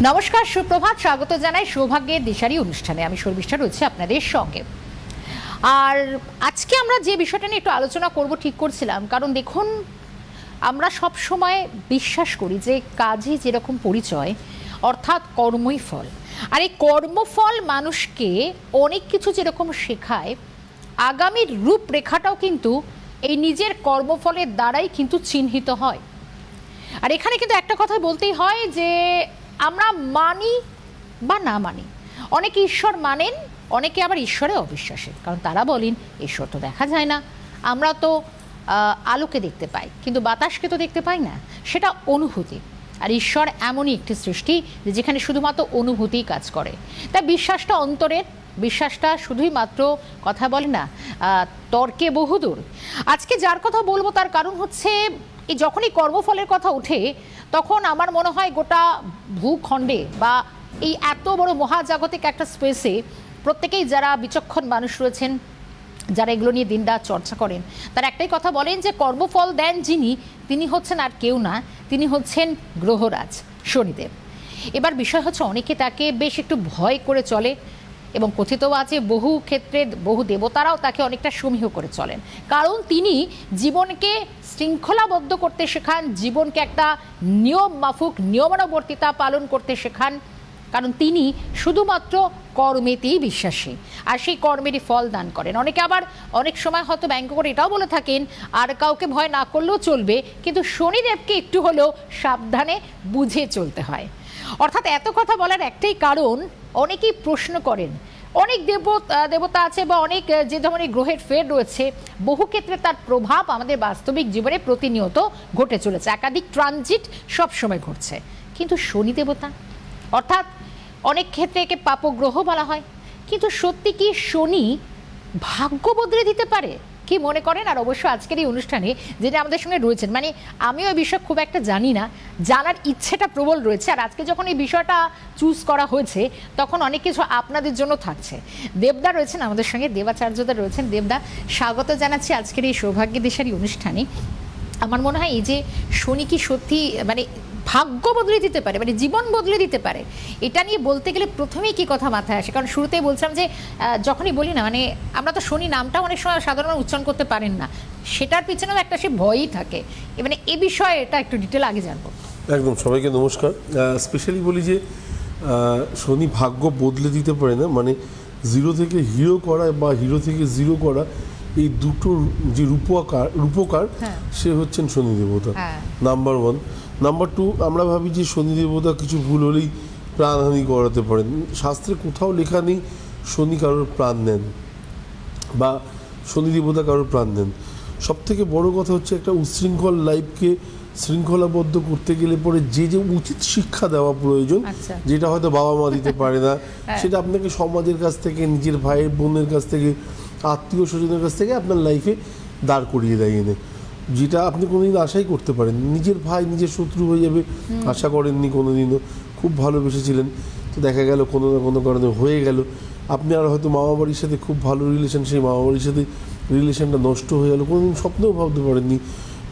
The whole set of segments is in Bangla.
নমস্কার, সুপ্রভাত। স্বাগত জানাই সৌভাগ্যের দিশারি অনুষ্ঠানে। আমি শর্মিষ্ঠা রয়েছে আপনাদের সঙ্গে। আর আজকে আমরা যে বিষয়টা নিয়ে একটু আলোচনা করব ঠিক করছিলাম, কারণ দেখুন, আমরা সব সময় বিশ্বাস করি যে কাজে যেরকম পরিচয়, অর্থাৎ কর্মই ফল। আর এই কর্মফল মানুষকে অনেক কিছু যেরকম শেখায়, আগামীর রূপরেখাটাও কিন্তু এই নিজের কর্মফলের দ্বারাই কিন্তু চিহ্নিত হয়। আর এখানে কিন্তু একটা কথা বলতেই হয় যে আমরা মানি বা না মানি, অনেকে ঈশ্বর মানেন, অনেকে আবার ঈশ্বরে অবিশ্বাসী, কারণ তারা বলেন ঈশ্বর তো দেখা যায় না, আমরা তো আলোকে দেখতে পাই কিন্তু বাতাসকে তো দেখতে পাই না, সেটা অনুভূতি। আর ঈশ্বর এমনই একটি সৃষ্টি যেখানে শুধুমাত্র অনুভূতিই কাজ করে। তাই বিশ্বাসটা অন্তরের, বিশ্বাসটা শুধুই মাত্র কথা বলে না, তর্কে বহুদূর। আজকে যার কথা বলবো তার কারণ হচ্ছে এই যখনই কর্মফলের কথা ওঠে তখন আমার মনে হয় গোটা ভূখণ্ডে বা এই এত বড় মহাজাগতিক একটা স্পেসে প্রত্যেকেই যারা বিচক্ষণ মানুষ রয়েছেন, যারা এগুলো নিয়ে দিনরাত চর্চা করেন, তারা একটাই কথা বলেন যে কর্মফল দেন যিনি, তিনি হচ্ছেন আর কেউ না, তিনি হচ্ছেন গ্রহরাজ শনিদেব। এবার বিষয় হচ্ছে অনেকে তাকে বেশ একটু ভয় করে চলে এবং কথিত আছে বহু ক্ষেত্রে বহু দেবতারাও তাকে অনেকটা সমীহ করে চলেন, কারণ তিনি জীবনকে শৃঙ্খলাবদ্ধ করতে শেখান, জীবনকে একটা নিয়ম মাফিক নিয়মানুবর্তিতা পালন করতে শেখান, কারণ তিনি শুধুমাত্র কর্মেতেই বিশ্বাসী আর সেই কর্মেরই ফল দান করেন। অনেকে আবার অনেক সময় হয়তো ব্যঙ্গ করে এটাও বলে থাকেন আর কাউকে ভয় না করলেও চলবে, কিন্তু শনিদেবকে একটু হলেও সাবধানে বুঝে চলতে হয়। অর্থাৎ এত কথা বলার একটাই কারণ, অনেকেই প্রশ্ন করেন অনেক দেবতা আছে বা অনেক যে ধরনের গ্রহের ফের রয়েছে, বহু ক্ষেত্রে তার প্রভাব আমাদের বাস্তবিক জীবনে প্রতিনিয়ত ঘটে চলেছে, একাধিক ট্রানজিট সবসময় ঘটছে, কিন্তু শনি দেবতা অর্থাৎ অনেক ক্ষেত্রে একে পাপগ্রহ বলা হয়, কিন্তু সত্যি কি শনি ভাগ্য বদলে দিতে পারে? কি মনে করেন? আর অবশ্য আজকের এই অনুষ্ঠানে যেটা আমাদের সঙ্গে রয়েছেন, মানে আমিও এই বিষয়ে খুব একটা জানি না, জানার ইচ্ছেটা প্রবল রয়েছে। আর আজকে যখন এই বিষয়টা চুজ করা হয়েছে তখন অনেক কিছু আপনাদের জন্য থাকছে। দেবদা রয়েছেন আমাদের সঙ্গে, দেবাচার্যদা রয়েছেন। দেবদা, স্বাগত জানাচ্ছি আজকের এই সৌভাগ্যের দিশারি অনুষ্ঠানে। আমার মনে হয় এই যে শনি কি সত্যি মানে ভাগ্য বদলে দিতে পারে, মানে জীবন বদলে দিতে পারে, এটা নিয়ে বলতে গেলে প্রথমেই কি কথা মাথায় আসে? কারণ শুরুতেই বলছিলাম যে যখনই বলি না, মানে আমরা তো শনি নামটা অনেক সময় সাধারণ উচ্চারণ করতে পারেন না, সেটার পিছনেও একটা সে ভয়ই থাকে। মানে এ বিষয়ে এটা একটু ডিটেল আগে জানবো। একদম, সবাইকে নমস্কার। স্পেশালি বলি যে শনি ভাগ্য বদলে দিতে পারে না, মানে জিরো থেকে হিরো করা বা হিরো থেকে জিরো করা, এই দুটোর যে রূপকার সে হচ্ছেন শনি দেবতা, নাম্বার ওয়ান। নাম্বার টু, আমরা ভাবি যে শনি দেবতা কিছু ভুল হলেই প্রাণহানি করাতে পারেন। শাস্ত্রে কোথাও লেখা নেই শনি কারোর প্রাণ নেন বা শনি দেবতা কারোর প্রাণ নেন। সবথেকে বড় কথা হচ্ছে একটা উচ্ছৃঙ্খল লাইফকে শৃঙ্খলাবদ্ধ করতে গেলে পরে যে যে উচিত শিক্ষা দেওয়া প্রয়োজন, যেটা হয়তো বাবা মা দিতে পারে না, সেটা আপনাকে সমাজের কাছ থেকে, নিজের ভাইয়ের বোনের কাছ থেকে, আত্মীয় স্বজনের কাছ থেকে আপনার লাইফে দাঁড় করিয়ে দেয় এনে, যেটা আপনি কোনোদিন আশাই করতে পারেন। নিজের ভাই নিজের শত্রু হয়ে যাবে আশা করেননি কোনোদিনও, খুব ভালোবেসেছিলেন, তো দেখা গেল কোনো না কোনো কারণে হয়ে গেল। আপনি আর হয়তো মামা বাড়ির সাথে খুব ভালো রিলেশন, সেই মামা বাড়ির সাথে রিলেশনটা নষ্ট হয়ে গেল, কোনোদিন স্বপ্নেও ভাবতে পারেননি।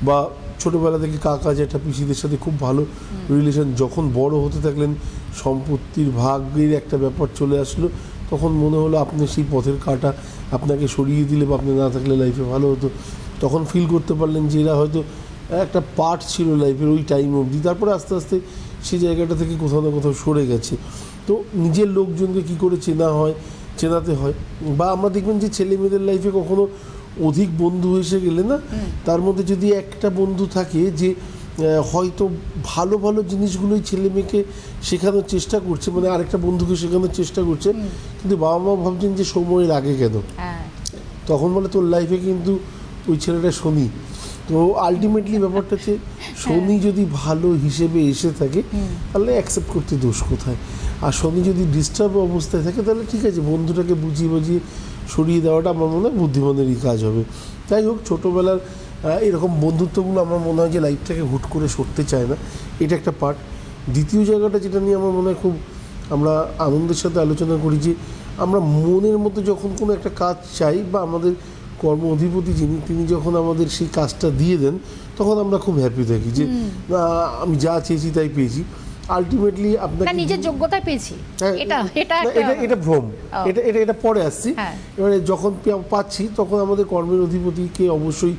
বা ছোটোবেলা থেকে কাকা জ্যাঠা পিসিদের সাথে খুব ভালো রিলেশন, যখন বড় হতে থাকলেন সম্পত্তির ভাগের একটা ব্যাপার চলে আসলো, তখন মনে হলো আপনি সেই পথের কাঁটা আপনাকে সরিয়ে দিলে বা আপনি না থাকলে লাইফে ভালো হতো। তখন ফিল করতে পারলেন যে এরা হয়তো একটা পার্ট ছিল লাইফের ওই টাইম অবধি, তারপরে আস্তে আস্তে সেই জায়গাটা থেকে কোথাও না কোথাও সরে গেছে। তো নিজের লোকজনকে কী করে চেনাতে হয়, বা আমরা দেখবেন যে ছেলে মেয়েদের লাইফে কখনো অধিক বন্ধু এসে গেলে না, তার মধ্যে যদি একটা বন্ধু থাকে যে হয়তো ভালো ভালো জিনিসগুলোই ছেলে মেয়েকে শেখানোর চেষ্টা করছে, মানে আরেকটা বন্ধুকে শেখানোর চেষ্টা করছে, কিন্তু বাবা মা ভাবছেন যে সময়ের আগে কেন, তখন বলে তোর লাইফে কিন্তু ওই ছেলেটা শনি। তো আলটিমেটলি ব্যাপারটা হচ্ছে শনি যদি ভালো হিসেবে এসে থাকে তাহলে অ্যাকসেপ্ট করতে দোষ কোথায়, আর শনি যদি ডিস্টার্ব অবস্থায় থাকে তাহলে ঠিক আছে, বন্ধুটাকে বুঝিয়ে সরিয়ে দেওয়াটা আমার মনে হয় বুদ্ধিমানেরই কাজ হবে। যাই হোক, ছোটোবেলার এরকম বন্ধুত্বগুলো আমার মনে হয় যে লাইফটাকে হুট করে সরতে চায় না, এটা একটা পার্ট। দ্বিতীয় জায়গাটা যেটা নিয়ে আমার মনে হয় খুব আমরা আনন্দের সাথে আলোচনা করি, যে আমরা মনের মতো যখন কোনো একটা কাজ চাই বা আমাদের কর্ম অধিপতি যিনি, তিনি যখন আমাদের সেই কাজটা দিয়ে দেন, তখন আমরা খুব হ্যাপি থাকি যে আমি যা চেয়েছি তাই পেয়েছি। আলটিমেটলি না আপনাকে নিজের যোগ্যতায় পেয়েছি, হ্যাঁ, এটা এটা না, একটা এটা ভ্রম, ও। এটা পরে আসছি। হ্যাঁ। এবারে যখন পাচ্ছি তখন আমাদের কর্মের অধিপতিকে অবশ্যই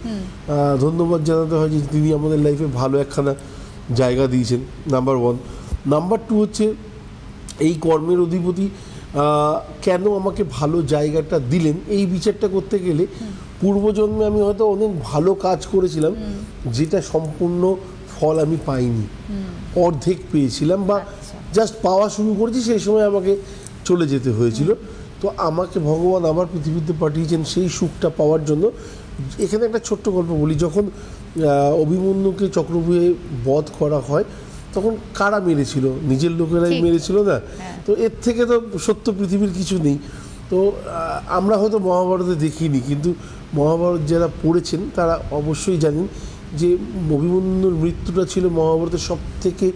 ধন্যবাদ জানাতে হয় যে তিনি আমাদের লাইফে ভালো একখানা জায়গা দিয়েছেন, নাম্বার 1। নাম্বার 2 হচ্ছে এই কর্মের অধিপতি কেন আমাকে ভালো জায়গাটা দিলেন, এই বিচারটা করতে গেলে পূর্বজন্মে আমি হয়তো অনেক ভালো কাজ করেছিলাম যেটা সম্পূর্ণ ফল আমি পাইনি, অর্ধেক পেয়েছিলাম বা জাস্ট পাওয়া শুরু করেছি, সেই সময় আমাকে চলে যেতে হয়েছিল। তো আমাকে ভগবান আবার পৃথিবীতে পাঠিয়েছেন সেই সুখটা পাওয়ার জন্য। এখানে একটা ছোট্ট গল্প বলি। যখন অভিমন্যুকে চক্রব্যূহে বধ করা হয় তখন কারা মেরেছিল? নিজের লোকেরাই ঠিক। মেরেছিল না? তো এর থেকে তো সত্য পৃথিবীর কিছু নেই। তো আমরা হয়তো মহাভারতে দেখিনি, কিন্তু মহাভারত যারা পড়েছেন তারা অবশ্যই জানেন যে অভিমন্যুর মৃত্যুটা ছিল মহাভারতের সব থেকে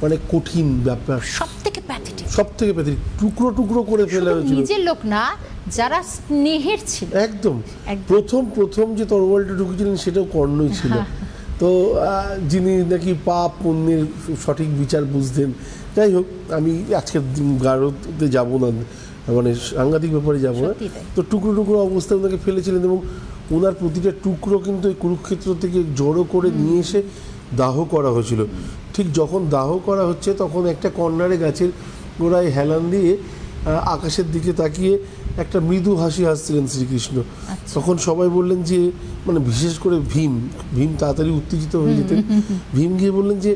মানে কঠিন ব্যাপার, সব থেকে প্যাথেটিক। সব থেকে প্যাথেটিক। টুকরো টুকরো করে ফেলা হয়েছিল। নিজের লোক না, যারা স্নেহের ছিল। একদম একদম। প্রথম যে তরোয়ালটা ঢুকেছিলেন সেটাও কর্ণই ছিল। তো যিনি নাকি পাপ পুণ্যের সঠিক বিচার বুঝতেন। যাই হোক, আমি আজকের গাঢ়তে যাব না, মানে সাংঘাতিক ব্যাপারে যাব না। সত্যি তাই। তো টুকরো টুকরো অবস্থায় ওনাকে ফেলেছিলেন এবং ওনার প্রতিটা টুকরো কিন্তু এই কুরুক্ষেত্র থেকে জড়ো করে নিয়ে এসে দাহ করা হয়েছিল। ঠিক যখন দাহ করা হচ্ছে তখন একটা কর্নারে গাছের গোড়ায় হেলান দিয়ে আকাশের দিকে তাকিয়ে একটা মৃদু হাসি হাসছিলেন শ্রীকৃষ্ণ। তখন সবাই বললেন যে, মানে বিশেষ করে ভীম তাড়াতাড়ি উত্তেজিত হয়ে যেতেন। ভীম গিয়ে বললেন যে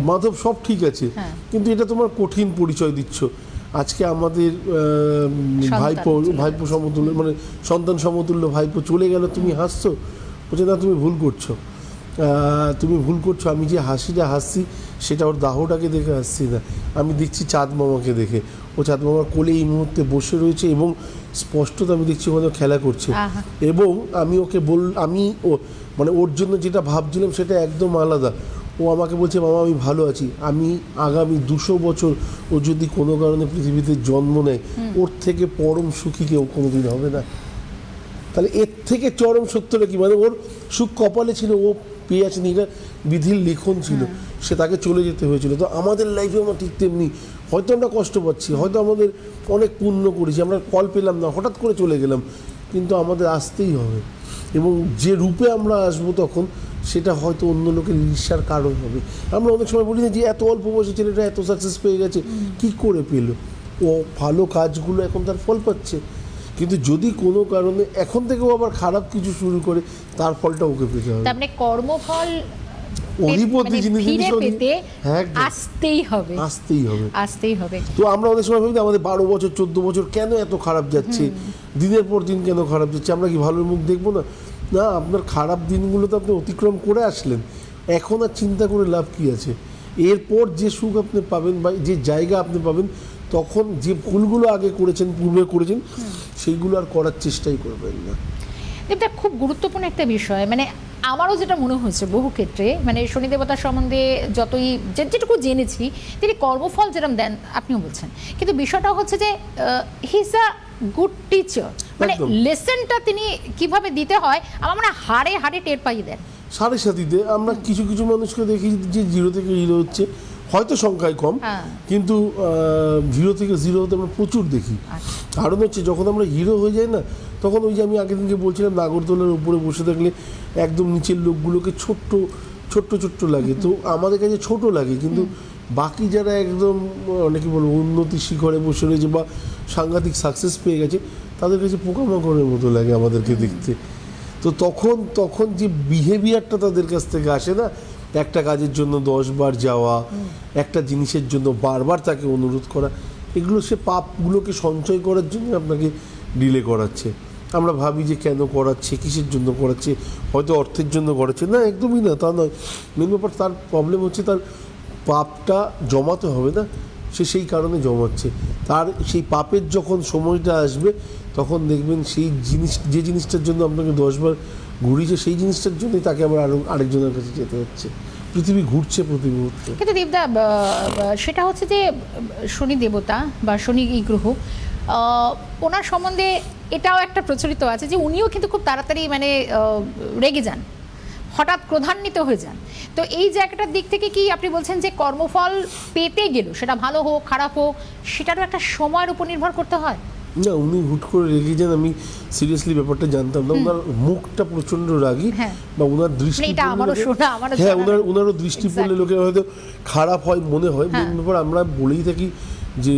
মাধব সব ঠিক আছে, কিন্তু এটা তোমার কঠিন পরিচয় দিচ্ছ। আজকে আমাদের ভাইপো সমতুল্য, মানে সন্তান সমতুল্য ভাইপো চলে গেল, তুমি হাসছো? বলছে না, তুমি ভুল করছো, তুমি ভুল করছো। আমি যে হাসিটা হাসছি সেটা ওর দাহটাকে দেখে হাসছি না, আমি দেখছি চাঁদ মামাকে দেখে। ও চাঁদ মামার কোলে এই মুহূর্তে বসে রয়েছে এবং স্পষ্টত আমি দেখছি ওখানে খেলা করছে। এবং আমি ওকে আমি ও মানে ওর জন্য যেটা ভাবছিলাম সেটা একদম আলাদা। ও আমাকে বলছে, মামা আমি ভালো আছি, আমি আগামী 200 বছর ও যদি কোনো কারণে পৃথিবীতে জন্ম নেয়, ওর থেকে পরম সুখী কেউ কোনোদিন হবে না। তাহলে এর থেকে চরম সত্যটা কি? মানে ওর সুখ কপালে ছিল, ও পেয়ে আছেন, এটা বিধির লিখন ছিল, সে তাকে চলে যেতে হয়েছিল। তো আমাদের লাইফে আমরা ঠিক তেমনি, হয়তো আমরা কষ্ট পাচ্ছি, হয়তো আমাদের অনেক পুণ্য করেছি, আমরা ফল পেলাম না, হঠাৎ করে চলে গেলাম, কিন্তু আমাদের আসতেই হবে। এবং যে রূপে আমরা আসবো তখন সেটা হয়তো অন্য লোকের ঈর্ষার কারণ হবে। আমরা অনেক সময় বলি না যে এত অল্প বয়সে ছেলেটা এত সাকসেস পেয়ে গেছে, কি করে পেল? ও ভালো কাজগুলো এখন তার ফল পাচ্ছে। কিন্তু যদি কোনো কারণে এখন থেকেও আবার খারাপ কিছু শুরু করে, তার ফলটা ওকে পেতে হবে। তার মানে কর্মফল অধিপতি যিনি ফিরে পেতে একদম আসতেই হবে। আসতেই হবে। তো আমরা অনেক সময় ভাবি আমাদের 12 বছর 14 বছর কেন এত খারাপ যাচ্ছে, দিনের পর দিন কেন খারাপ যাচ্ছে, আমরা কি ভালোর মুখ দেখবো না? না, আপনার খারাপ দিনগুলো তো আপনি অতিক্রম করে আসলেন, এখন আর চিন্তা করে লাভ কি আছে? এরপর যে সুখ আপনি পাবেন বা যে জায়গা আপনি পাবেন, তখন যে ভুলগুলো আগে করেছেন, পূর্বে করেছেন, সেইগুলো আর করার চেষ্টাই করবেন না। এটা খুব গুরুত্বপূর্ণ একটা বিষয়। মানে আমারও যেটা মনে হয়েছে বহু ক্ষেত্রে, মানে শনি দেবতার সম্বন্ধে যতই যেটুকু জেনেছি, তিনি কর্মফল যেরকম দেন আপনিও বলছেন, কিন্তু বিষয়টা হচ্ছে যে he is a good teacher. মানে লেসনটা তিনি কিভাবে দিতে হয় আমার মনে হয় হাড়ে হাড়ে টের পাইয়ে দেন। সাড়ে সাথীতে আমরা কিছু কিছু মানুষকে দেখি যে 0 থেকে হিরো হচ্ছে, হয়তো সংখ্যায় কম, কিন্তু 0 থেকে 0 হতে আমরা প্রচুর দেখি। কারণ হচ্ছে যখন আমরা হিরো হয়ে যাই না, তখন ওই যে আমি আগের দিনকে বলছিলাম, নাগরদোলার উপরে বসে থাকলে একদম নিচের লোকগুলোকে ছোট্ট ছোট্ট ছোট্ট লাগে। তো আমাদের কাছে ছোট লাগে, কিন্তু বাকি যারা একদম অনেকে বলবো উন্নতি শিখরে বসে রয়েছে বা সাংঘাতিক সাকসেস পেয়ে গেছে, তাদের কাছে পোকামাকড়ের মতো লাগে আমাদেরকে দেখতে। তো তখন যে বিহেভিয়ারটা তাদের কাছ থেকে আসে না, একটা কাজের জন্য 10 বার যাওয়া, একটা জিনিসের জন্য বারবার তাকে অনুরোধ করা, এগুলো সে পাপগুলোকে সঞ্চয় করার জন্য আপনাকে ডিলে করাচ্ছে। আমরা ভাবি যে কেন করাচ্ছে, কিসের জন্য করাচ্ছে, হয়তো অর্থের জন্য করাচ্ছে, না একদমই না, তা নয়। মেন ব্যাপার তার প্রবলেম হচ্ছে তার পাপটা জমাতে হবে না, সে সেই কারণে জমাচ্ছে। তার সেই পাপের যখন সময়টা আসবে তখন দেখবেন সেই যে জিনিসটার জন্য আপনাকে 10 বার ঘুরিয়েছে, সেই জিনিসটার জন্যই তাকে আবার আরেকজনের কাছে যেতে হচ্ছে। পৃথিবী ঘুরছে প্রতি মুহূর্তে। কিন্তু দেবদা, সেটা হচ্ছে যে শনি দেবতা বা শনি এই গ্রহ, ওনার সম্বন্ধে এটাও একটা প্রচলিত আছে যে উনিও কিন্তু খুব তাড়াতাড়ি মানে রেগে যান, হঠাৎ ক্রোধান্বিত হয়ে যান। তো এই জায়গাটার দিক থেকে কি আপনি বলছেন যে কর্মফল পেতে গেল, সেটা ভালো হোক খারাপ হোক, সেটারও একটা সময়ের উপর নির্ভর করতে হয়? না, উনি হুট করে রেগে যান, আমি সিরিয়াসলি ব্যাপারটা জানতাম না। ওনার মুখটা প্রচন্ড রাগী, বা ওনার দৃষ্টি হ্যাঁ ওনারও দৃষ্টি পড়লে লোকের হয়তো খারাপ হয় মনে হয়। মেন ব্যাপার আমরা বলেই থাকি যে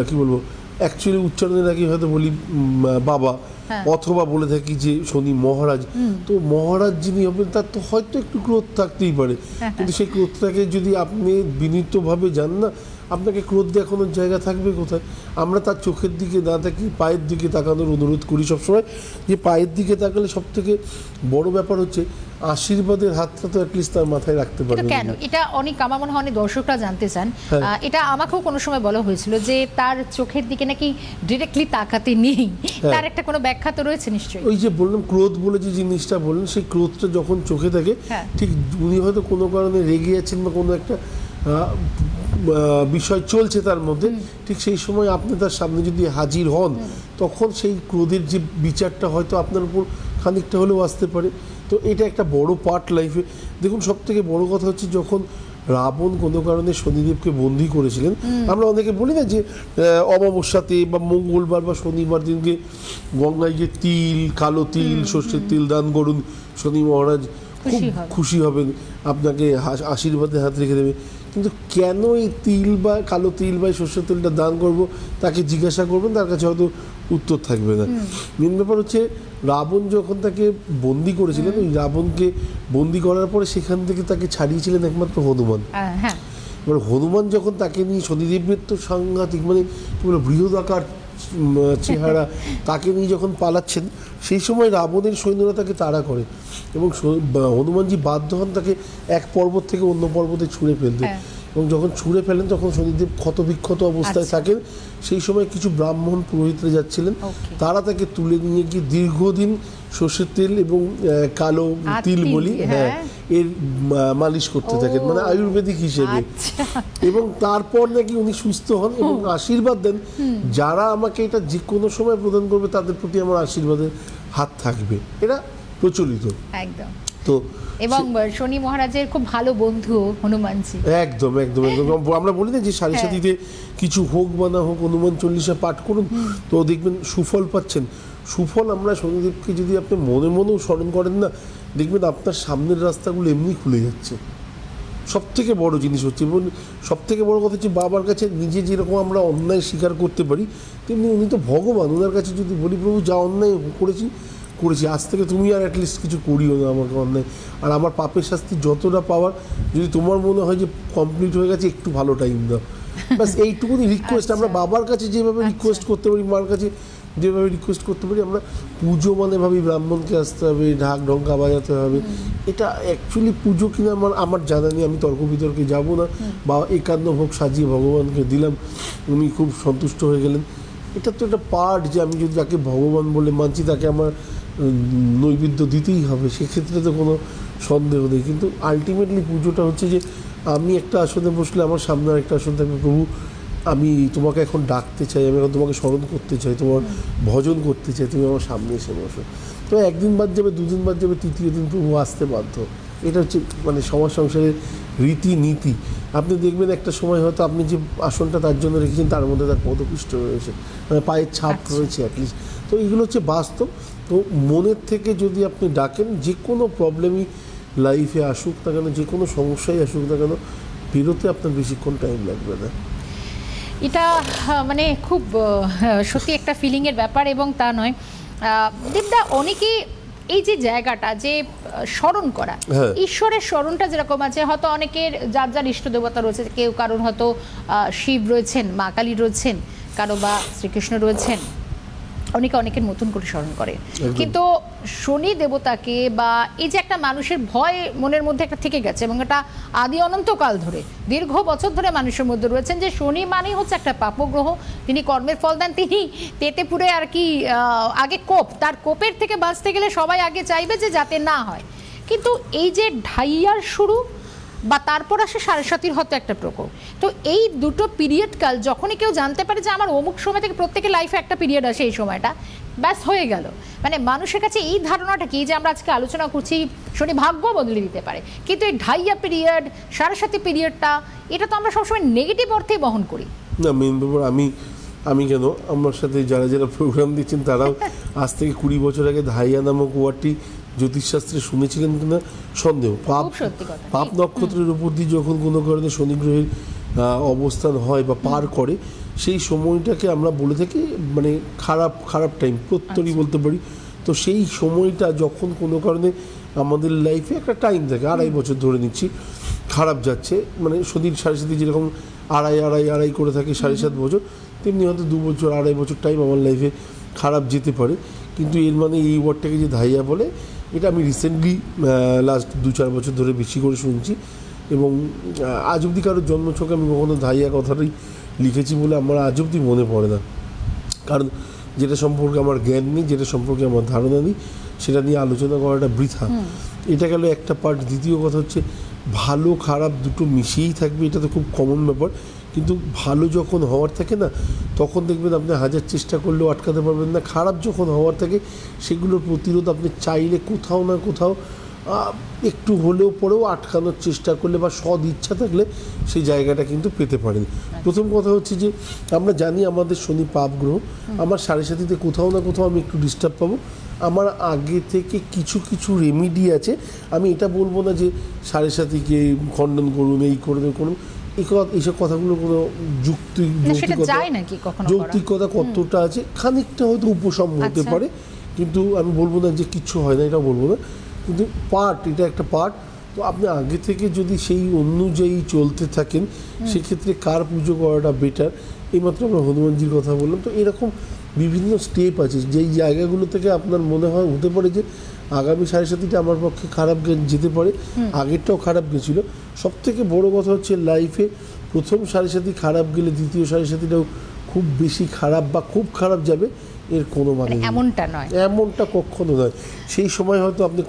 কি বলবো, অ্যাকচুয়ালি উচ্চারণের আগে হয়তো বলি বাবা, অথবা বলে থাকি যে শনি মহারাজ। তো মহারাজ যিনি হবেন তার তো হয়তো একটু ক্রোধ থাকতেই পারে, কিন্তু সেই ক্রোধটাকে যদি আপনি বিনীতভাবে যান না, আপনাকে ক্রোধ দেখানোর জায়গা থাকবে কোথায়? আমরা তার চোখের দিকে না তাকি পায়ের দিকে তাকানোর অনুরোধ করি সবসময়, যে পায়ের দিকে তাকালে সব থেকে বড় ব্যাপার হচ্ছে আশীর্বাদের হাতটা তো অ্যাটলিস্ট তার মাথায় রাখতে পারবে। কেন এটা অনেক আমার মনে হয় অনেক দর্শকরা জানতে চান। এটা আমাকেও কোনো সময় বলা হয়েছিল যে তার চোখের দিকে নাকি ডিরেক্টলি তাকাতে নেই, তার একটা কোনো ব্যাখ্যা তো রয়েছে নিশ্চয়ই। ওই যে বললাম ক্রোধ বলে যে জিনিসটা বললেন, সেই ক্রোধটা যখন চোখে থাকে, ঠিক উনি হয়তো কোনো কারণে রেগে আছেন বা কোনো একটা বিষয় চলছে তার মধ্যে, ঠিক সেই সময় আপনি তার সামনে যদি হাজির হন, তখন সেই ক্রোধের যে বিচারটা হয়তো আপনার উপর খানিকটা হলেও আসতে পারে। তো এটা একটা বড় পার্ট লাইফে। দেখুন, সব থেকে বড় কথা হচ্ছে যখন রাবণ কোনো কারণে শনিদেবকে বন্দী করেছিলেন, আমরা অনেকে বলি না যে অমাবস্যাতে বা মঙ্গলবার বা শনিবার দিনকে গঙ্গায় গিয়ে তিল, কালো তিল, সর্ষের তিল দান করুন, শনি মহারাজ খুব খুশি হবেন, আপনাকে আশীর্বাদে হাত রেখে দেবে। কিন্তু কেন এই তিল বা কালো তিল বা সর্ষের তেলটা দান করব, তাকে জিজ্ঞাসা করবেন, তার কাছে হয়তো উত্তর থাকবে না। মেন ব্যাপার হচ্ছে রাবণ যখন তাকে বন্দি করেছিলেন, ওই রাবণকে বন্দি করার পরে সেখান থেকে তাকে ছাড়িয়েছিলেন একমাত্র হনুমান। এবার হনুমান যখন তাকে নিয়ে, শনিদেবের তো সাংঘাতিক মানে কি বলবো বৃহদাকার চেহারা, তাকে নিয়ে যখন পালাচ্ছেন, সেই সময় রাবণের সৈন্যরা তাকে তাড়া করে এবং হনুমানজি বাধ্য হন তাকে এক পর্বত থেকে অন্য পর্বতে ছুঁড়ে ফেলতে। এবং যখন ছুঁড়ে ফেলেন তখন শনিদেব ক্ষতবিক্ষত অবস্থায় থাকেন। সেই সময় কিছু ব্রাহ্মণ পুরোহিতরা যাচ্ছিলেন, তারা তাকে তুলে নিয়ে গিয়ে দীর্ঘদিন সর্ষের তেল এবং কালো তিল বলি এর মালিশ করতে থাকেন, মানে আয়ুর্বেদিক হিসেবে। এবং তারপর নাকি উনি সুস্থ হন এবং আশীর্বাদ দেন, যারা আমাকে এটা যে কোনো সময় প্রদান করবে তাদের প্রতি আমার আশীর্বাদের হাত থাকবে। এটা প্রচলিত একদম। তো এবং শনি মহারাজের খুব ভালো বন্ধু হনুমানজি। একদম একদম একদম। আমরা বলি না যে সারি সাথীতে কিছু হোক বা না হোক হনুমান চল্লিশা পাঠ করুন, তো দেখবেন সুফল পাচ্ছেন। সুফল আমরা শনিদেবকে যদি আপনি মনে মনেও স্মরণ করেন না, দেখবেন আপনার সামনের রাস্তাগুলো এমনি খুলে যাচ্ছে। সব থেকে বড় জিনিস হচ্ছে, এবং সব থেকে বড় কথা হচ্ছে বাবার কাছে নিজে যেরকম আমরা অন্যায় স্বীকার করতে পারি, তেমনি উনি তো ভগবান। ওনার কাছে যদি বলি প্রভু যা অন্যায় করেছি, আজ থেকে তুমি আর অ্যাটলিস্ট কিছু করিও না আমাকে অন্যায়, আর আমার পাপের শাস্তি যতটা পাওয়ার, যদি তোমার মনে হয় যে কমপ্লিট হয়ে গেছে, একটু ভালো টাইম দাও। বাস এইটুকুনি রিকোয়েস্ট আমরা বাবার কাছে যেভাবে রিকোয়েস্ট করতে পারি, মার কাছে যেভাবে রিকোয়েস্ট করতে পারি। আমরা পুজো মানে ভাবি ব্রাহ্মণকে আসতে হবে, ঢাক ঢঙ্কা বাজাতে হবে। এটা অ্যাকচুয়ালি পুজো কিনা আমার জানা নেই, আমি তর্ক বিতর্কে যাবো না। বা একান্ন ভোগ সাজিয়ে ভগবানকে দিলাম, উনি খুব সন্তুষ্ট হয়ে গেলেন। এটা তো একটা পার্ট, যে আমি যদি যাকে ভগবান বলে মানছি তাকে আমার নৈবেদ্য দিতেই হবে, সেক্ষেত্রে তো কোনো সন্দেহ নেই। কিন্তু আলটিমেটলি পুজোটা হচ্ছে যে আমি একটা আসনে বসলে আমার সামনে একটা আসন থাকবে, প্রভু আমি তোমাকে এখন ডাকতে চাই, আমি এখন তোমাকে স্মরণ করতে চাই, তোমার ভজন করতে চাই, তুমি আমার সামনে এসে বসো। তো একদিন বাদ যাবে, দুদিন বাদ যাবে, তৃতীয় দিন প্রভু আসতে বাধ্য। এটা হচ্ছে মানে সমাজ সংসারের রীতিনীতি। আপনি দেখবেন একটা সময় হয়তো আপনি যে আসনটা তার জন্য রেখেছেন, তার মধ্যে তার পদপিষ্ট রয়েছে, মানে পায়ের ছাপ রয়েছে অ্যাটলিস্ট। তো এইগুলো হচ্ছে বাস্তব। তো মনের থেকে যদি আপনি ডাকেন, যে কোনো প্রবলেমই লাইফে আসুক না কেন, যে কোনো সমস্যাই আসুক না কেন, বেরোতে আপনার বেশিক্ষণ টাইম লাগবে না। এটা মানে খুব সত্যি একটা ফিলিংয়ের ব্যাপার। এবং তা নয় দেবদা, অনেকে এই যে জায়গাটা যে স্মরণ করা, ঈশ্বরের স্মরণটা যেরকম আছে, হয়তো অনেকের যার যার ইষ্ট দেবতা রয়েছে, কেউ কারণ হয়তো শিব রয়েছেন, মা কালী রয়েছেন, কারো বা শ্রীকৃষ্ণ রয়েছেন, অনেকে অনেকের মতন করে স্মরণ করে। কিন্তু শনি দেবতাকে বা এই যে একটা মানুষের ভয় মনের মধ্যে একটা থেকে গেছে, এবং এটা আদি অনন্তকাল ধরে দীর্ঘ বছর ধরে মানুষের মধ্যে রয়েছেন, যে শনি মানেই হচ্ছে একটা পাপগ্রহ, তিনি কর্মের ফল দেন, তিনি তেতেপুরে আর কি আগে কোপ, তার কোপের থেকে বাঁচতে গেলে সবাই আগে চাইবে যে যাতে না হয়। কিন্তু এই যে ঢাইয়ার শুরু বা তারপর আসে সাড়ে সাতির হয়তো একটা প্রকোপ, তো এই দুটো পিরিয়ড কাল যখনই কেউ জানতে পারে যে আমার অমুক সময় থেকে, প্রত্যেকের লাইফে একটা পিরিয়ড আসে এই সময়টা, ব্যাস হয়ে গেল। মানে মানুষের কাছে এই ধারণাটা কি, যে আমরা আজকে আলোচনা করছি শনি ভাগ্য বদলে দিতে পারে, কিন্তু এই ঢাইয়া পিরিয়ড, সাড়ে সাথে পিরিয়ডটা, এটা তো আমরা সবসময় নেগেটিভ অর্থেই বহন করি। না, মেন ব্যাপার আমি কেন, আমার সাথে যারা যারা প্রোগ্রাম দিচ্ছেন তারাও আজ থেকে 20 বছর আগে ধাইয়া নামক ওয়ার্ডটি জ্যোতিষশাস্ত্রে শুনেছিলেন কিনা সন্দেহ। পাপ নক্ষত্রের উপর দিয়ে যখন কোনো কারণে শনি গ্রহের অবস্থান হয় বা পার করে, সেই সময়টাকে আমরা বলে থাকি মানে খারাপ টাইম, প্রত্যরই বলতে পারি। তো সেই সময়টা যখন কোনো কারণে আমাদের লাইফে একটা টাইম থাকে, 2.5 বছর ধরে নিচ্ছি খারাপ যাচ্ছে, মানে শনির সাড়ে সাথে যেরকম আড়াই করে থাকে 7.5 বছর, তেমনি হয়তো 2 বছর 2.5 বছর টাইম আমার লাইফে খারাপ যেতে পারে। কিন্তু এর মানে এই ওয়ার্ডটাকে যে ধাইয়া বলে, এটা আমি রিসেন্টলি লাস্ট 2-4 বছর ধরে বেশি করে শুনছি। এবং আজ অবধি কারোর জন্মছকে আমি কখনো ধাইয়া কথাটাই লিখেছি বলে আমার আজ অবধি মনে পড়ে না। কারণ যেটা সম্পর্কে আমার জ্ঞান নেই, যেটা সম্পর্কে আমার ধারণা নেই, সেটা নিয়ে আলোচনা করাটা বৃথা। এটা গেল একটা পার্ট। দ্বিতীয় কথা হচ্ছে, ভালো খারাপ দুটো মিশিয়েই থাকবে, এটা তো খুব কমন ব্যাপার। কিন্তু ভালো যখন হওয়ার থাকে না, তখন দেখবেন আপনি হাজার চেষ্টা করলেও আটকাতে পারবেন না। খারাপ যখন হওয়ার থাকে, সেগুলোর প্রতিরোধ আপনি চাইলে কোথাও না কোথাও একটু হলেও পরেও আটকানোর চেষ্টা করলে বা সদ ইচ্ছা থাকলে সেই জায়গাটা কিন্তু পেতে পারেন। প্রথম কথা হচ্ছে যে, আমরা জানি আমাদের শনি পাপ গ্রহ, আমার সাড়ে সাথীতে কোথাও না কোথাও আমি একটু ডিস্টার্ব পাবো। আমার আগে থেকে কিছু রেমিডি আছে। আমি এটা বলবো না যে সাড়ে সাথীকে খণ্ডন করুন, এই করুন, এইসব কথাগুলো কোনো যৌক্তিকতা কতটা আছে, খানিকটা হয়তো উপশম হতে পারে, কিন্তু আমি বলবো না যে কিচ্ছু হয় না, এটা বলবো না। কিন্তু এটা একটা পার্ট। তো আপনি আগে থেকে যদি সেই অনুযায়ী চলতে থাকেন, সেক্ষেত্রে কার পুজো করাটা বেটার। এইমাত্র আমরা হনুমানজির কথা বললাম। তো এরকম বিভিন্ন স্টেপ আছে, যেই জায়গাগুলো থেকে আপনার মনে হয় হতে পারে যে আগামী সাড়ে সাথীটা আমার পক্ষে খারাপ যেতে পারে, আগেরটাও খারাপ গেছিলো। সবথেকে বড় কথা হচ্ছে, লাইফে প্রথম সাড়ে সাথী খারাপ গেলে দ্বিতীয় সাড়ে সাথীটাও খুব বেশি খারাপ বা খুব খারাপ যাবে, এর কোনো মানে এমনটা কখনো নয়। সেই সময় হয়তো আপনি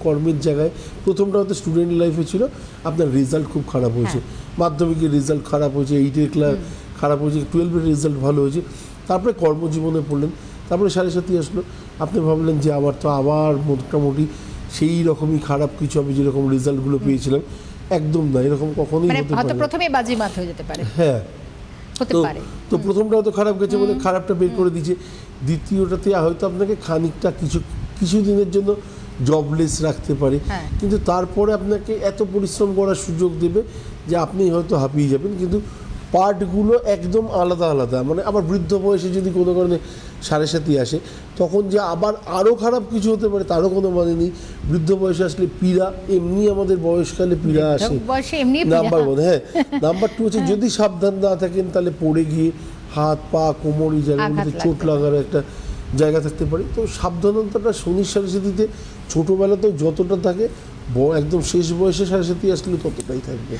কর্মের জায়গায়, প্রথমটা হয়তো স্টুডেন্ট লাইফে ছিল, আপনার রেজাল্ট খুব খারাপ হয়েছে, মাধ্যমিকের রেজাল্ট খারাপ হয়েছে, 8-এর ক্লাস খারাপ হয়েছে, 12-এর রেজাল্ট ভালো হয়েছে, তারপরে কর্মজীবনে পড়লেন, তারপরে সাড়ে সাথী আসলো, আপনি ভাবলেন যে আমার তো আবার মোটামুটি সেই রকমই খারাপ কিছু আমি যেরকম রেজাল্টগুলো পেয়েছিলাম। একদম না, এরকম কখনোই হতে পারে না। প্রথমে বাজিমাত হয়ে যেতে পারে। হ্যাঁ, তো প্রথমটা হয়তো খারাপ গেছে বলে খারাপটা বের করে দিয়েছে, দ্বিতীয়টাতে হয়তো আপনাকে খানিকটা কিছু দিনের জন্য জবলেস রাখতে পারে, কিন্তু তারপরে আপনাকে এত পরিশ্রম করার সুযোগ দেবে যে আপনি হয়তো হাঁপিয়ে যাবেন। কিন্তু পার্টগুলো একদম আলাদা। মানে আবার বৃদ্ধ বয়সে যদি কোনো কারণে সাড়ে সাথী আসে, তখন যে আবার আরও খারাপ কিছু হতে পারে তারও কোনো মানে নেই। বৃদ্ধ বয়সে আসলে পীড়া, এমনি আমাদের বয়সকালে পীড়া আসে, নাম্বার 1। হ্যাঁ, নাম্বার 2 হচ্ছে, যদি সাবধান না থাকেন তাহলে পড়ে গিয়ে হাত পা কোমর এই জায়গাগুলোতে চোট লাগার একটা জায়গা থাকতে পারে। তো সাবধানতাটা শনির সাড়ে সাথীতে ছোটোবেলাতেও যতটা থাকে, একদম শেষ বয়সে সাড়ে সাথী আসলে ততটাই থাকবে।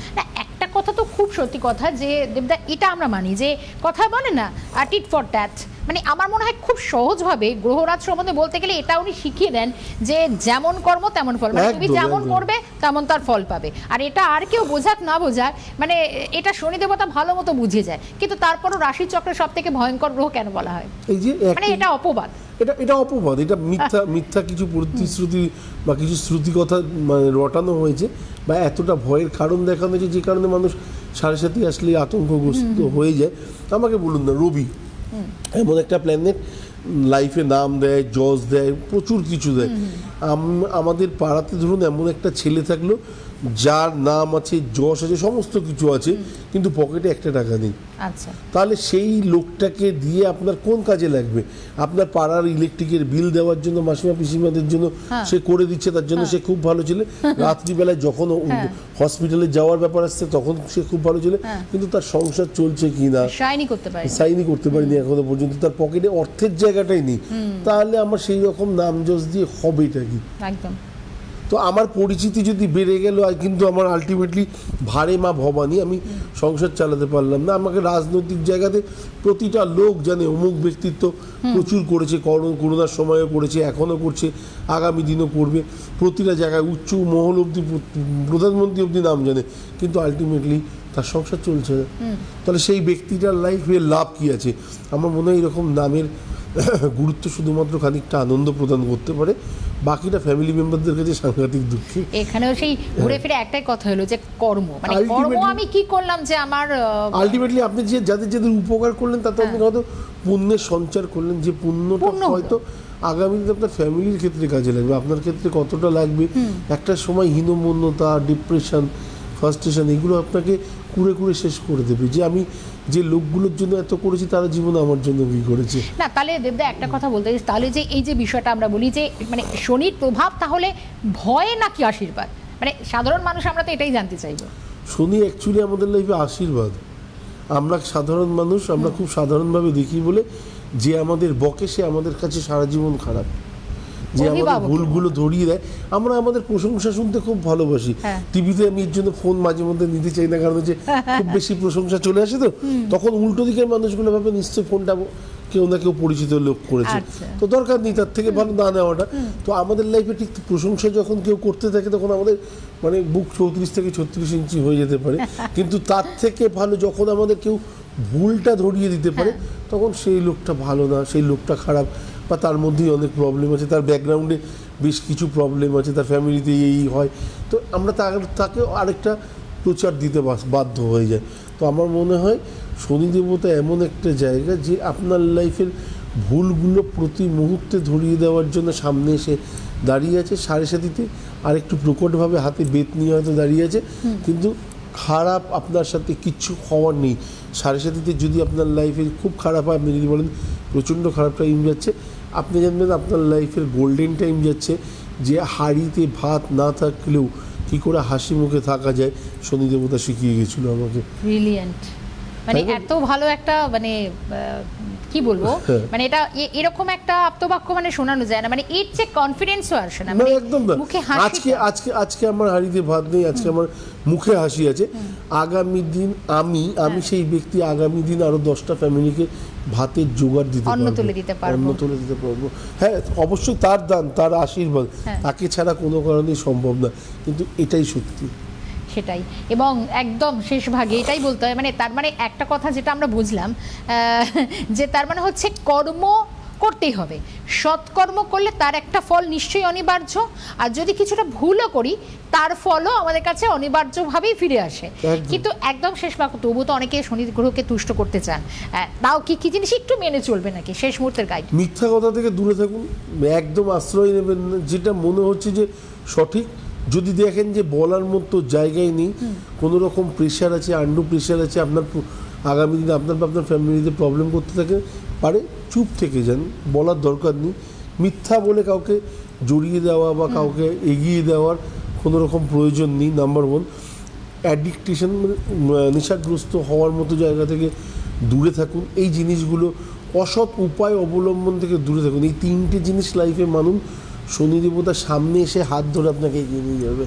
কথা তো খুব সত্যি কথা, যে দেবদা এটা আমরা মানি, যে কথা বলে না টিট ফর ট্যাট, মানে আমার মনে হয় খুব সহজভাবে গ্রহরাজ সম্বন্ধে বলতে গেলে এটা উনি শিখিয়ে দেন যে যেমন কর্ম তেমন ফল, মানে তুমি যেমন করবে তেমন তার ফল পাবে। আর এটা আর কেউ বোঝাক না বোঝাক, মানে এটা শনি দেবতা ভালো মতো বুঝে যায়। কিন্তু তারপরও রাশি চক্রের সব থেকে ভয়ঙ্কর গ্রহ কেন বলা হয়? এই যে মানে এটা অপবাদ, এটা অপবাদ, এটা মিথ্যা কিছু প্রতিশ্রুতি বা কিছু শ্রুতি কথা মানে রটানো হয়েছে, বা এতটা ভয়ের কারণ দেখানো হয়েছে, যে কারণে মানুষ সাড়ে সাথী আসলে আতঙ্কগ্রস্ত হয়ে যায়। আমাকে বলুন না, রবি এমন একটা প্ল্যানেট, লাইফে নাম দেয়, জজ দেয়, প্রচুর কিছু দেয়। আমাদের পাড়াতে ধরুন এমন একটা ছেলে থাকলো যার নাম আছে, যশ আছে, সমস্ত কিছু আছে, কিন্তু পকেটে 1 টাকা নেই। আচ্ছা, তাহলে সেই লোকটাকে দিয়ে আপনার কোন কাজে লাগবে? আপনার পাড়ার ইলেকট্রিকের বিল দেওয়ার জন্য, মাসিমা পিসিমাদের জন্য সে করে দিচ্ছে, তার জন্য সে খুব ভালো ছেলে। রাত্রিবেলায় যখন হসপিটালে যাওয়ার ব্যাপার আসছে তখন সে খুব ভালো ছেলে, কিন্তু তার সংসার চলছে কিনা, সাইনি করতে পারিনি এখনো পর্যন্ত, তার পকেটে অর্থের জায়গাটাই নেই। তাহলে আমার সেই রকম নাম যশ দিয়ে হবেটা কি? একদম। তো আমার পরিচিতি যদি বেড়ে গেল, কিন্তু আমার আলটিমেটলি ভারে মা ভবানী, আমি সংসার চালাতে পারলাম না। আমাকে রাজনৈতিক জায়গাতে প্রতিটা লোক জানে অমুক ব্যক্তিত্ব প্রচুর করেছে, করোনার সময়ও করেছে, এখনও করছে, আগামী দিনও করবে। প্রতিটা জায়গায় উচ্চ মহল অবধি, প্রধানমন্ত্রী অবধি নাম জানে, কিন্তু আলটিমেটলি তার সংসার চলছে না। তাহলে সেই ব্যক্তিটার লাইফে লাভ কী আছে? আমার মনে হয় এরকম নামের গুরুত্ব শুধুমাত্র খানিকটা আনন্দ প্রদান করতে পারে, বাকিটা ফ্যামিলি মেম্বারদের কাছে সাংঘাতিক দুঃখী। এখানেও সেই ঘুরে ফিরে একটাই কথা হলো যে কর্ম, মানে কর্ম আমি কি করলাম যে আমার আলটিমেটলি আপনি যে যাদের উপকার করলেন তাতে আপনি হয়তো পুণ্যের সঞ্চার করলেন, যে পুণ্যটা হয়তো আগামী দিনে আপনার ফ্যামিলির ক্ষেত্রে কাজে লাগবে। আপনার ক্ষেত্রে কতটা লাগবে, একটা সময় হীনমন্যতা, ডিপ্রেশন, ফার্স্ট্রেশন এগুলো আপনাকে কুড়ে কুড়ে শেষ করে দেবে, যে আমি যে লোকগুলোর জন্য এত করেছি তারা জীবনে আমার জন্য কি করেছে। না তাহলে দেবদা একটা কথা বলতে চাই, তাহলে যে এই যে বিষয়টা আমরা বলি যে মানে শনির প্রভাব তাহলে ভয় নাকি আশীর্বাদ, মানে সাধারণ মানুষ আমরা তো এটাই জানতে চাইবো। শনি অ্যাকচুয়ালি আমাদের লাইফে আশীর্বাদ। আমরা সাধারণ মানুষ, আমরা খুব সাধারণভাবে দেখি বলে যে আমাদের বকে সে আমাদের কাছে সারা জীবন খারাপ, যে আমাদের ভুলগুলো ধরিয়ে দেয়। আমরা আমাদের প্রশংসা শুনতে খুব ভালোবাসি, টিভিতে আমি এর জন্য ফোন মাঝে মধ্যে নিতে চাই না, কারণ হচ্ছে খুব বেশি প্রশংসা চলে আসে, তো তখন উল্টো দিকের মানুষগুলো ভাবে নিশ্চয়ই ফোনটা কেউ না কেউ পরিচিত লোক করেছে, তো দরকার নেই, তার থেকে ভালো না নেওয়াটা। তো আমাদের লাইফে ঠিক প্রশংসা যখন কেউ করতে থাকে তখন আমাদের মানে বুক 34 থেকে 36 ইঞ্চি হয়ে যেতে পারে, কিন্তু তার থেকে ভালো যখন আমাদের কেউ ভুলটা ধরিয়ে দিতে পারে তখন সেই লোকটা ভালো না, সেই লোকটা খারাপ, বা তার মধ্যেই অনেক প্রবলেম আছে, তার ব্যাকগ্রাউন্ডে বেশ কিছু প্রবলেম আছে, তার ফ্যামিলিতে এই হয়, তো আমরা তাকে আরেকটা প্রচার দিতে বাধ্য হয়ে যায়। তো আমার মনে হয় শনি দেবতা এমন একটা জায়গা যে আপনার লাইফের ভুলগুলো প্রতি মুহূর্তে ধরিয়ে দেওয়ার জন্য সামনে এসে দাঁড়িয়ে আছে, সাড়ে সাথীতে আর একটু প্রকটভাবে হাতে বেত নিয়ে হয়তো দাঁড়িয়ে আছে, কিন্তু খারাপ আপনার সাথে কিচ্ছু হওয়ার নেই। সাড়ে সাথীতে যদি আপনার লাইফে খুব খারাপ হয়, আপনি যদি বলেন প্রচণ্ড খারাপ টাইম যাচ্ছে, আপনি জানবেন আপনার লাইফের গোল্ডেন টাইম যাচ্ছে, যে হাঁড়িতে ভাত না থাকলেও কী করে হাসি মুখে থাকা যায় শনি দেবতা শিখিয়ে গেছিলো আমাকে। ব্রিলিয়েন্ট, মানে এত ভালো একটা মানে কি বলবো, মানে এটা এরকম একটা আপ্তবাক্য মানে শোনানো যায় না, মানে এর যে কনফিডেন্সও আসে না, মানে একদম না। মুখে হাসি। আজকে আমার হাঁড়িতে ভাত নেই, আজকে আমার মুখে হাসি আছে, আগামী দিন আমি সেই ব্যক্তি আগামী দিন আরো 10টা ফ্যামিলিকে ভাতের জোগাড় দিতে পারবো, অন্ন তুলে দিতে পারবো। হ্যাঁ অবশ্যই তার দান, তার আশীর্বাদ, তাকে ছাড়া কোনো কারণেই সম্ভব না, কিন্তু এটাই সত্যি। সেটাই, এবং একদম শেষ ভাগে এটাই বলতে হয়, মানে তার মানে একটা কথা যেটা আমরা বুঝলাম যে তার মানে হচ্ছে কর্ম করতেই হবে, সৎকর্ম করলে তার একটা ফল নিশ্চয়ই অনিবার্য, আর যদি কিছুটা ভুলও করি তার ফলও আমাদের কাছে অনিবার্যভাবেই ফিরে আসে। কিন্তু একদম শেষ বাক্য, তবুও তো অনেকে শনি গ্রহকে তুষ্ট করতে চান, তাও কি কি জিনিস একটু মেনে চলবে নাকি শেষ মুহূর্তের গাইড? মিথ্যা কথা থেকে দূরে থাকুন, একদম আশ্রয় নেবেন না, যেটা মনে হচ্ছে যে সঠিক, যদি দেখেন যে বলার মতো জায়গায় নেই, কোনো রকম প্রেশার আছে, আন্ডু প্রেশার আছে, আপনার আগামী দিনে আপনার ফ্যামিলিতে প্রবলেম করতে থাকে পারে, চুপ থেকে যান, বলার দরকার নেই। মিথ্যা বলে কাউকে জড়িয়ে দেওয়া বা কাউকে এগিয়ে দেওয়ার কোনো রকম প্রয়োজন নেই। নাম্বার 1, অ্যাডিকটেশন মানে নেশাগ্রস্ত হওয়ার মতো জায়গা থেকে দূরে থাকুন, এই জিনিসগুলো অসৎ উপায় অবলম্বন থেকে দূরে থাকুন, এই 3টে জিনিস লাইফে মানুন, শনি দেবতা সামনে এসে হাত ধরে আপনাকে এগিয়ে নিয়ে যাবে,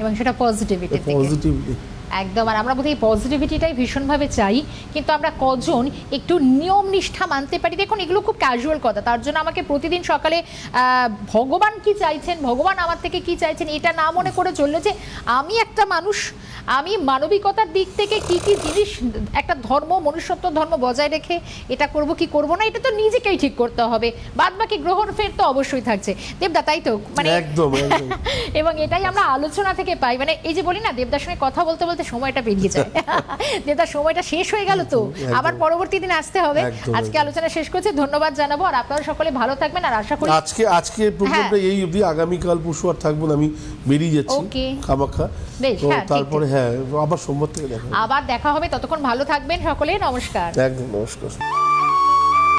এবং সেটা পজিটিভলি একদম। আর আমরা বোধহয় পজিটিভিটিটাই ভীষণভাবে চাই, কিন্তু আমরা কজন একটু নিয়ম নিষ্ঠা মানতে পারি? দেখুন এগুলো খুব ক্যাজুয়াল কথা, তার জন্য আমাকে প্রতিদিন সকালে ভগবান কি চাইছেন, ভগবান আমার থেকে কি চাইছেন, এটা না মনে করে চললে যে আমি একটা মানুষ, আমি মানবিকতার দিক থেকে কি কি জিনিস, একটা ধর্ম, মনুষ্যত্ব ধর্ম বজায় রেখে এটা করব কি করব না, এটা তো নিজেকেই ঠিক করতে হবে, বাদ বাকি গ্রহণ ফের তো অবশ্যই থাকছে। দেবদা তাই তো, মানে একদম এবং এটাই আমরা আলোচনা থেকে পাই, মানে এই যে বলি না দেবদার সঙ্গে কথা বলতে বলতে সময়টা পেরিয়ে যায়, দেবদার সময়টা শেষ হয়ে গেল, তো আবার পরবর্তী দিন আসতে হবে। আজকে আলোচনা শেষ করছি, ধন্যবাদ জানাবো, আর আপনারা সকলে ভালো থাকবেন, আর আশা করি আজকে প্রোগ্রামটা এই অবধি, আগামী কাল পরশু আর থাকবো না, আমি বেরিয়ে যাচ্ছি কামাখ্যা, তো তারপরে আবার সোমবার থেকে আবার দেখা হবে, ততক্ষণ ভালো থাকবেন সকলে, নমস্কার। একদম নমস্কার।